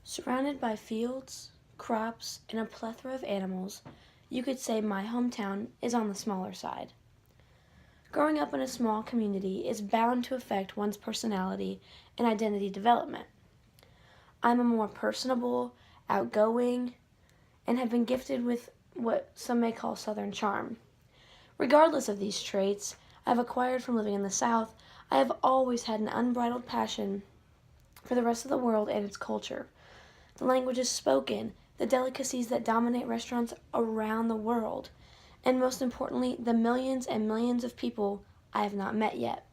Surrounded by fields, crops, and a plethora of animals, you could say my hometown is on the smaller side. Growing up in a small community is bound to affect one's personality and identity development. I'm a more personable, outgoing, and have been gifted with what some may call Southern charm. Regardless of these traits I've acquired from living in the South, I have always had an unbridled passion for the rest of the world and its culture. The languages spoken, the delicacies that dominate restaurants around the world, and most importantly, the millions and millions of people I have not met yet.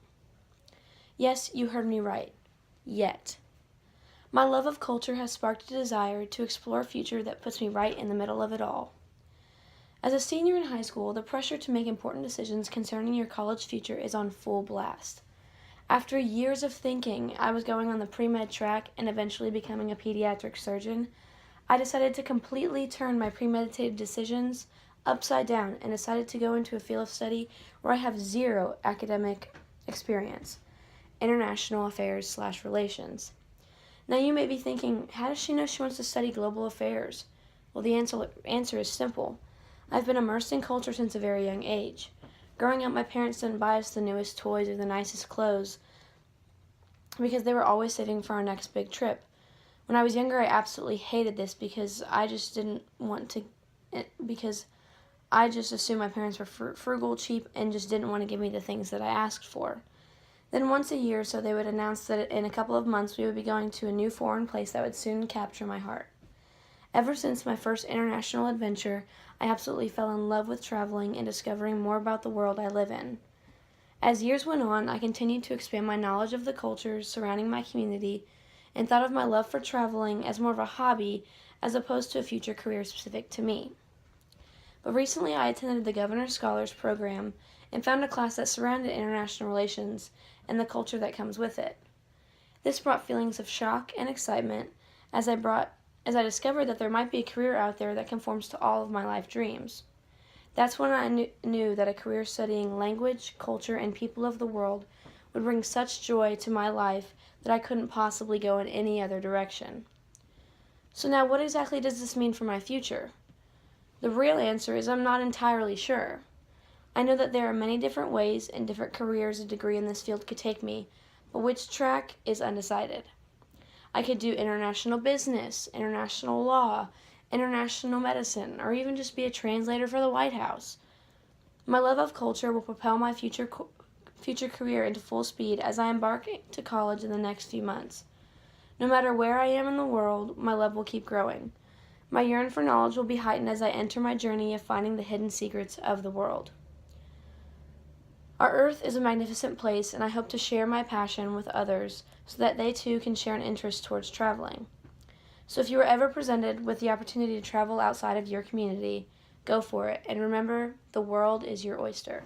Yes, you heard me right. Yet. My love of culture has sparked a desire to explore a future that puts me right in the middle of it all. As a senior in high school, the pressure to make important decisions concerning your college future is on full blast. After years of thinking I was going on the pre-med track and eventually becoming a pediatric surgeon, I decided to completely turn my premeditated decisions upside down and decided to go into a field of study where I have zero academic experience, international affairs/relations. Now you may be thinking, how does she know she wants to study global affairs? Well, the answer is simple. I've been immersed in culture since a very young age. Growing up, my parents didn't buy us the newest toys or the nicest clothes because they were always saving for our next big trip. When I was younger, I absolutely hated this because I just assumed my parents were frugal, cheap, and just didn't want to give me the things that I asked for. Then once a year or so, they would announce that in a couple of months we would be going to a new foreign place that would soon capture my heart. Ever since my first international adventure, I absolutely fell in love with traveling and discovering more about the world I live in. As years went on, I continued to expand my knowledge of the cultures surrounding my community and thought of my love for traveling as more of a hobby as opposed to a future career specific to me. But recently I attended the Governor's Scholars Program and found a class that surrounded international relations and the culture that comes with it. This brought feelings of shock and excitement as I discovered that there might be a career out there that conforms to all of my life dreams. That's when I knew that a career studying language, culture, and people of the world would bring such joy to my life that I couldn't possibly go in any other direction. So now, what exactly does this mean for my future? The real answer is I'm not entirely sure. I know that there are many different ways and different careers a degree in this field could take me, but which track is undecided. I could do international business, international law, international medicine, or even just be a translator for the White House. My love of culture will propel my future career into full speed as I embark to college in the next few months. No matter where I am in the world, my love will keep growing. My yearn for knowledge will be heightened as I enter my journey of finding the hidden secrets of the world. Our Earth is a magnificent place, and I hope to share my passion with others so that they too can share an interest towards traveling. So if you are ever presented with the opportunity to travel outside of your community, go for it, and remember, the world is your oyster.